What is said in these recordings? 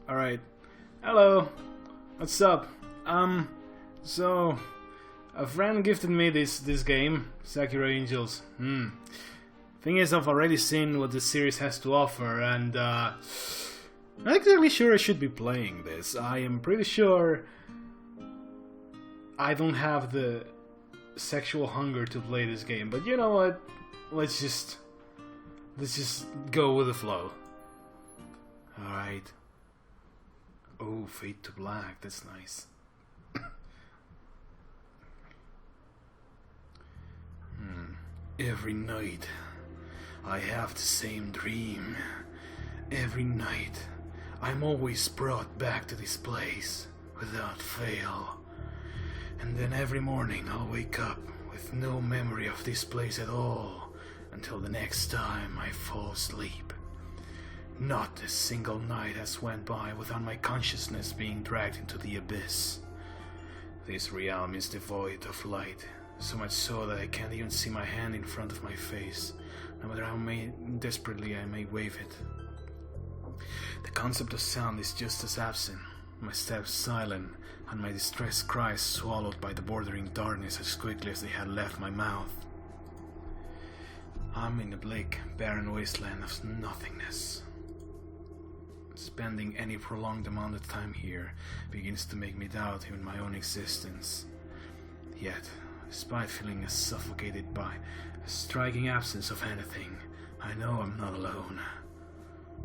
Alright. Hello. What's up? So a friend gifted me this game, Sakura Angels. Thing is, I've already seen what the series has to offer, and I'm not exactly sure I should be playing this. I am pretty sure I don't have the sexual hunger to play this game, but you know what? Let's just go with the flow. Alright. Oh, Fade to Black, that's nice. Every night I have the same dream. Every night I'm always brought back to this place without fail. And then every morning I'll wake up with no memory of this place at all until the next time I fall asleep. Not a single night has went by without my consciousness being dragged into the abyss. This realm is devoid of light, so much so that I can't even see my hand in front of my face, no matter how desperately I may wave it. The concept of sound is just as absent, my steps silent, and my distressed cries swallowed by the bordering darkness as quickly as they had left my mouth. I'm in a bleak, barren wasteland of nothingness. Spending any prolonged amount of time here begins to make me doubt even my own existence. Yet, despite feeling suffocated by a striking absence of anything, I know I'm not alone.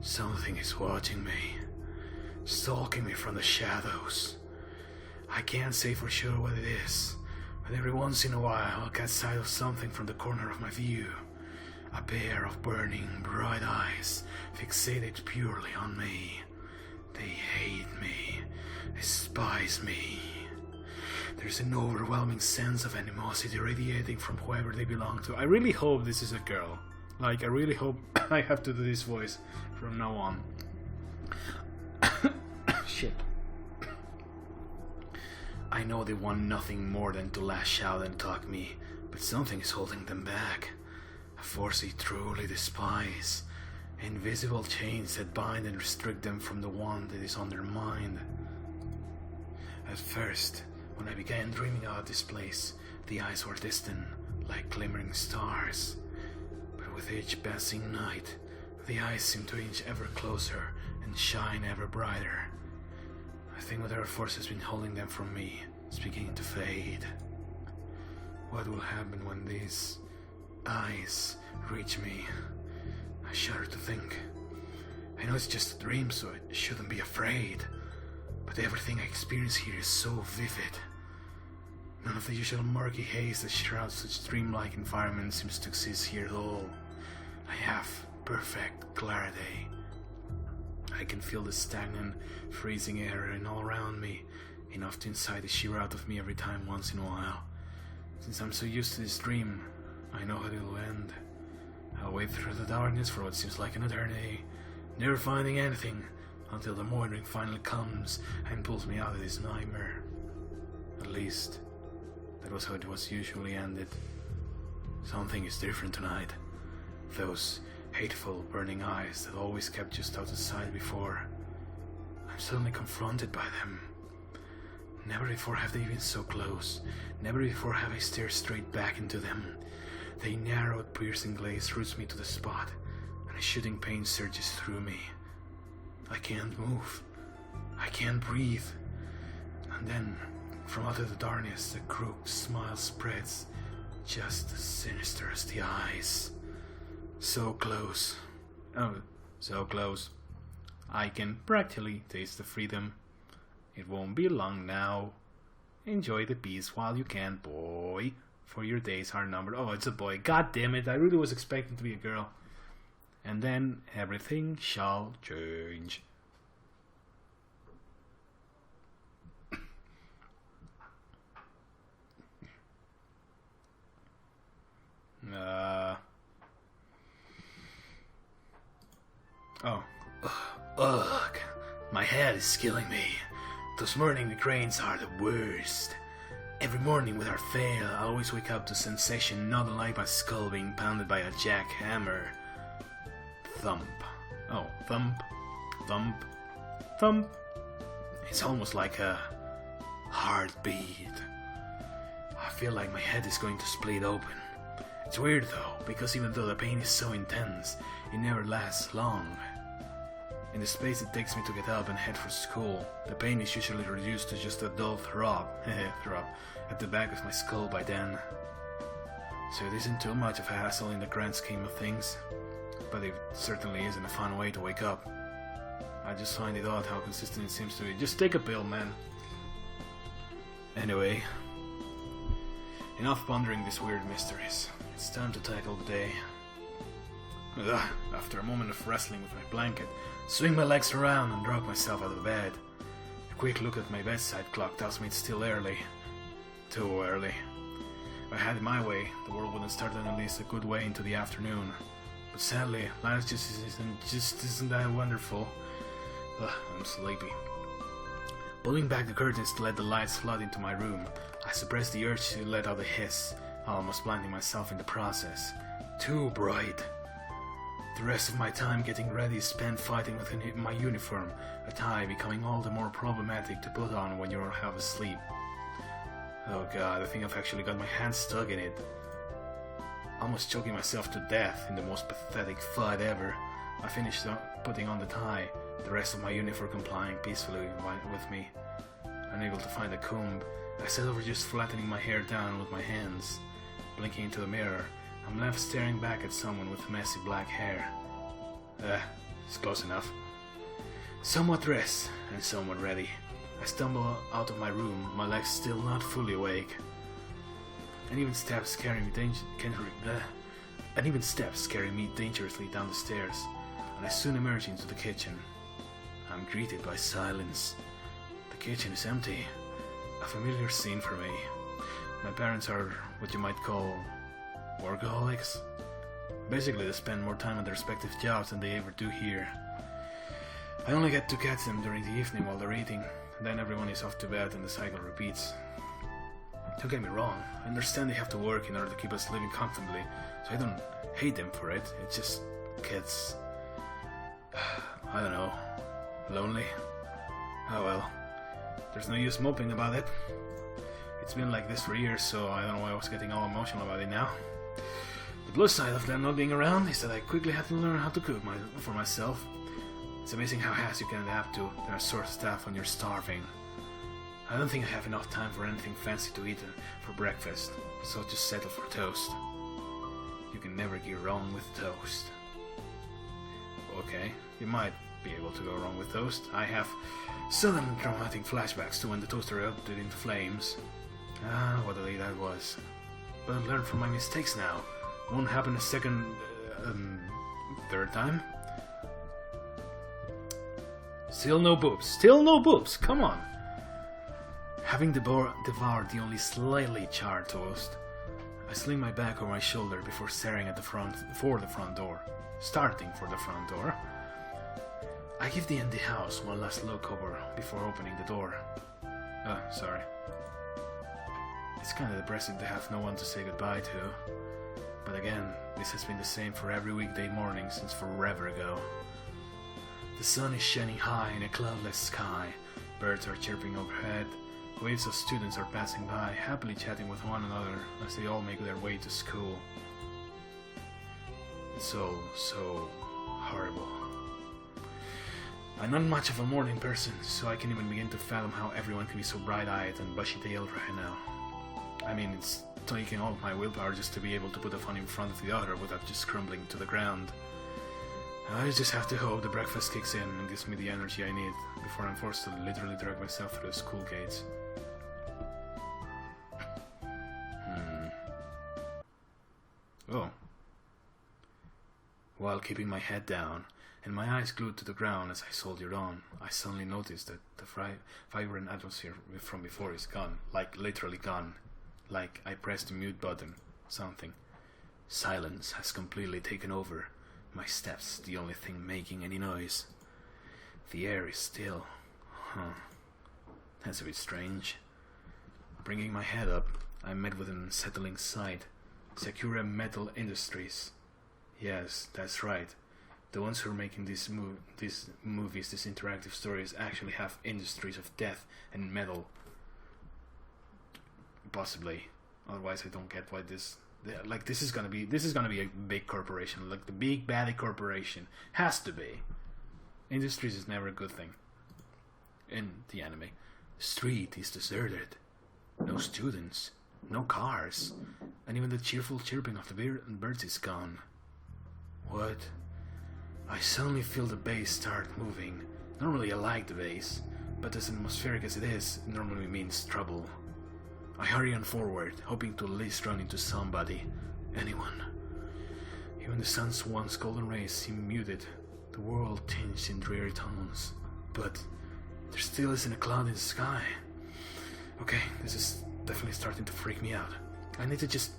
Something is watching me, stalking me from the shadows. I can't say for sure what it is, but every once in a while I'll catch sight of something from the corner of my view. A pair of burning, bright eyes fixated purely on me. They hate me, despise me. There's an overwhelming sense of animosity radiating from whoever they belong to. I really hope this is a girl. Like, I really hope I have to do this voice from now on. Shit. I know they want nothing more than to lash out and talk me, but something is holding them back. A force they truly despise. Invisible chains that bind and restrict them from the one that is on their mind. At first, when I began dreaming about this place, the eyes were distant, like glimmering stars. But with each passing night, the eyes seem to inch ever closer and shine ever brighter. I think whatever force has been holding them from me is beginning to fade. What will happen when these eyes reach me? I shudder to think. I know it's just a dream, so I shouldn't be afraid. But everything I experience here is so vivid. None of the usual murky haze that shrouds such dreamlike environments seems to exist here at all. I have perfect clarity. I can feel the stagnant, freezing air and all around me, enough to incite a shiver out of me every time once in a while. Since I'm so used to this dream, I know how it will end. I'll wait through the darkness for what seems like an eternity, never finding anything, until the morning finally comes and pulls me out of this nightmare. At least, that was how it was usually ended. Something is different tonight. Those hateful, burning eyes that always kept just out of sight before. I'm suddenly confronted by them. Never before have they been so close. Never before have I stared straight back into them. They narrowed, piercing gaze roots me to the spot, and a shooting pain surges through me. I can't move. I can't breathe. And then, from out of the darkness, the crooked smile spreads, just as sinister as the eyes. So close. Oh, so close. I can practically taste the freedom. It won't be long now. Enjoy the peace while you can, boy, for your days are numbered. Oh, it's a boy. God damn it, I really was expecting to be a girl. And then everything shall change. Oh. Ugh. My head is killing me. Those morning migraines are the worst. Every morning without fail, I always wake up to sensation not unlike my skull being pounded by a jackhammer. Thump. Oh, thump, thump, thump. It's almost like a heartbeat. I feel like my head is going to split open. It's weird though, because even though the pain is so intense, it never lasts long. In the space it takes me to get up and head for school, the pain is usually reduced to just a dull throb at the back of my skull by then. So it isn't too much of a hassle in the grand scheme of things, but it certainly isn't a fun way to wake up. I just find it odd how consistent it seems to be. Just take a pill, man. Anyway, enough pondering these weird mysteries. It's time to tackle the day. After a moment of wrestling with my blanket, swing my legs around and drag myself out of bed. A quick look at my bedside clock tells me it's still early. Too early. If I had it my way, the world wouldn't start at least a good way into the afternoon. But sadly, life just isn't that wonderful. I'm sleepy. Pulling back the curtains to let the light flood into my room, I suppressed the urge to let out a hiss, almost blinding myself in the process. Too bright. The rest of my time getting ready is spent fighting with my uniform, a tie becoming all the more problematic to put on when you're half asleep. Oh god, I think I've actually got my hands stuck in it. Almost choking myself to death in the most pathetic fight ever. I finished putting on the tie, the rest of my uniform complying peacefully with me. Unable to find a comb, I set over just flattening my hair down with my hands. Blinking into the mirror, I'm left staring back at someone with messy black hair. It's close enough. Somewhat dressed and somewhat ready, I stumble out of my room, my legs still not fully awake. And even steps carry me dangerously down the stairs, and I soon emerge into the kitchen. I'm greeted by silence. The kitchen is empty, a familiar scene for me. My parents are what you might call workaholics. Basically, they spend more time on their respective jobs than they ever do here. I only get to catch them during the evening while they're eating, and then everyone is off to bed and the cycle repeats. Don't get me wrong, I understand they have to work in order to keep us living comfortably, so I don't hate them for it. It just gets, I don't know, lonely. Oh well, there's no use moping about it. It's been like this for years, so I don't know why I was getting all emotional about it now. The plus side of them not being around is that I quickly had to learn how to cook for myself. It's amazing how fast you can adapt to their sort of stuff when you're starving. I don't think I have enough time for anything fancy to eat for breakfast, so I'll just settle for toast. You can never go wrong with toast. Okay, you might be able to go wrong with toast. I have sudden traumatic flashbacks to when the toaster erupted into flames. What a day that was. But I've learned from my mistakes now. Won't happen a third time. Still no boobs, come on! Having devoured the only slightly charred toast, I sling my back over my shoulder before staring at starting for the front door. I give the empty house one last look over before opening the door. Sorry. It's kinda depressing to have no one to say goodbye to. But again, this has been the same for every weekday morning since forever ago. The sun is shining high in a cloudless sky, birds are chirping overhead, waves of students are passing by, happily chatting with one another as they all make their way to school. It's all so horrible. I'm not much of a morning person, so I can't even begin to fathom how everyone can be so bright-eyed and bushy-tailed right now. I mean, it's taking all of my willpower just to be able to put a phone in front of the other without just crumbling to the ground. I just have to hope the breakfast kicks in and gives me the energy I need before I'm forced to literally drag myself through the school gates. Oh. While keeping my head down and my eyes glued to the ground as I soldiered on, I suddenly noticed that the vibrant atmosphere from before is gone. Like, literally gone. Like I pressed the mute button. Something. Silence has completely taken over. My steps, the only thing making any noise. The air is still. That's a bit strange. Bringing my head up, I met with an unsettling sight. Sakura Metal Industries. Yes, that's right. The ones who are making these movies, these interactive stories, actually have industries of death and metal. Possibly. Otherwise, I don't get why this. Like, this is gonna be a big corporation, like the big baddie corporation. Has to be. Industries is never a good thing. In the anime, the street is deserted. No students, no cars, and even the cheerful chirping of the birds is gone. What? I suddenly feel the bass start moving. Normally I like the bass, but as atmospheric as it is, it normally means trouble. I hurry on forward, hoping to at least run into somebody, anyone. Even the sun's once golden rays seem muted, the world tinged in dreary tones. But there still isn't a cloud in the sky. Okay, this is definitely starting to freak me out. I need to just...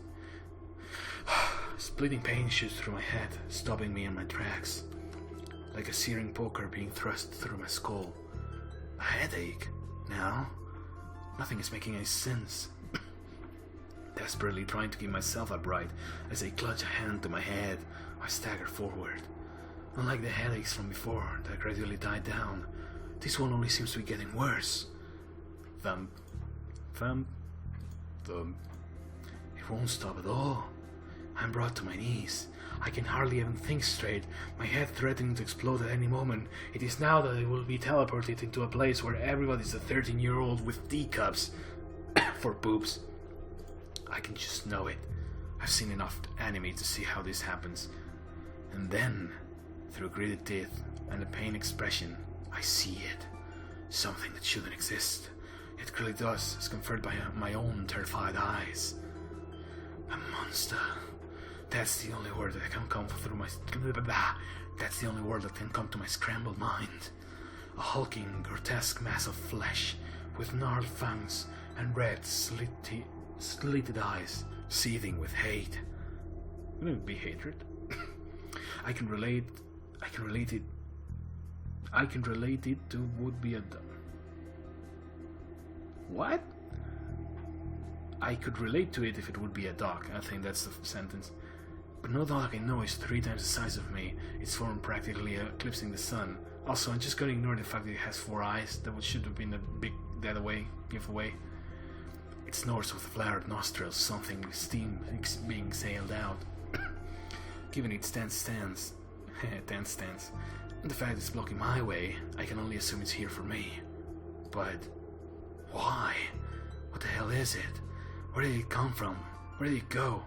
Splitting pain shoots through my head, stopping me in my tracks. Like a searing poker being thrust through my skull. A headache? Now? Nothing is making any sense. Desperately trying to keep myself upright, as I clutch a hand to my head, I stagger forward. Unlike the headaches from before that gradually died down, this one only seems to be getting worse. Thump, thump, thump. It won't stop at all. I'm brought to my knees. I can hardly even think straight, my head threatening to explode at any moment. It is now that I will be teleported into a place where everybody's a 13-year-old with teacups for boobs. I can just know it. I've seen enough anime to see how this happens. And then, through gritted teeth and a pain expression, I see it. Something that shouldn't exist. It clearly does, as confirmed by my own terrified eyes. A monster. That's the only word that can come through my... That's the only word that can come to my scrambled mind. A hulking, grotesque mass of flesh, with gnarled fangs and red, slitted eyes, seething with hate. Wouldn't it be hatred? I can relate it to would be a... What? I could relate to it if it would be a dog. I think that's the sentence. But no dog I know is 3 times the size of me. Its form practically eclipsing the sun. Also, I'm just going to ignore the fact that it has 4 eyes. That should have been a big giveaway. It snores with flared nostrils, something steam being sailed out. Given its tense stance, and the fact it's blocking my way, I can only assume it's here for me. But why? What the hell is it? Where did it come from? Where did it go?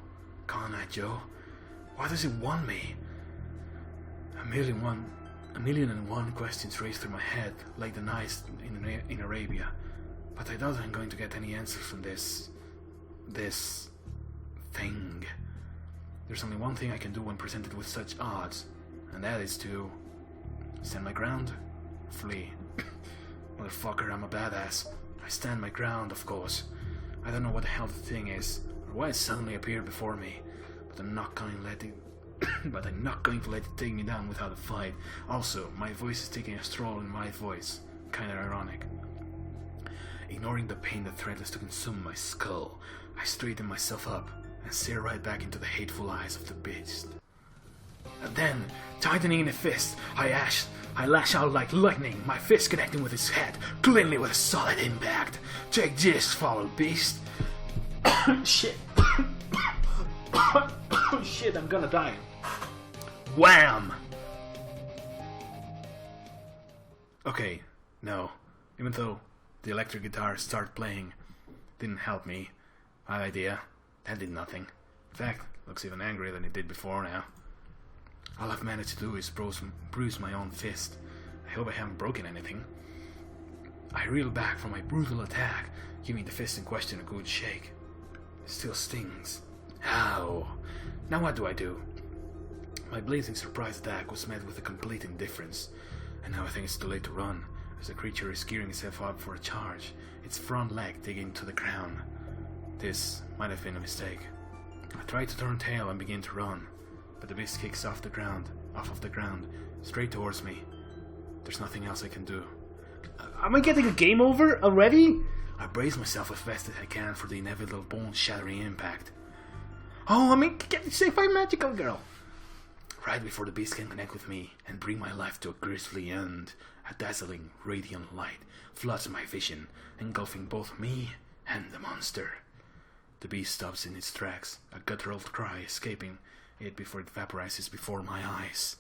Come on, Joe. Why does it want me? A million and one questions race through my head, like the nights in Arabia. But I doubt I'm going to get any answers from this thing. There's only one thing I can do when presented with such odds, and that is to stand my ground, flee. Motherfucker, I'm a badass. I stand my ground, of course. I don't know what the hell the thing is, or why it suddenly appeared before me, but I'm not going to let it take me down without a fight. Also, my voice is taking a stroll in my voice. Kinda ironic. Ignoring the pain that threatens to consume my skull, I straighten myself up and stare right back into the hateful eyes of the beast. And then, tightening a fist, I lash out like lightning, my fist connecting with his head, cleanly with a solid impact. Take this, foul beast. Shit. Shit, I'm gonna die. Wham! Okay, no. Even though the electric guitar started playing, didn't help me. My idea, that did nothing. In fact, looks even angrier than it did before now. All I've managed to do is bruise my own fist. I hope I haven't broken anything. I reel back from my brutal attack, giving the fist in question a good shake. It still stings. Ow! Now what do I do? My blazing surprise attack was met with a complete indifference, and now I think it's too late to run, as the creature is gearing itself up for a charge, its front leg digging into the ground. This might have been a mistake. I try to turn tail and begin to run, but the beast kicks off of the ground, straight towards me. There's nothing else I can do. Am I getting a game over already? I brace myself as best as I can for the inevitable bone-shattering impact. Oh, I mean, get saved by magical girl. right before the beast can connect with me and bring my life to a grisly end, a dazzling, radiant light floods my vision, engulfing both me and the monster. The beast stops in its tracks, a guttural cry escaping it before it vaporizes before my eyes.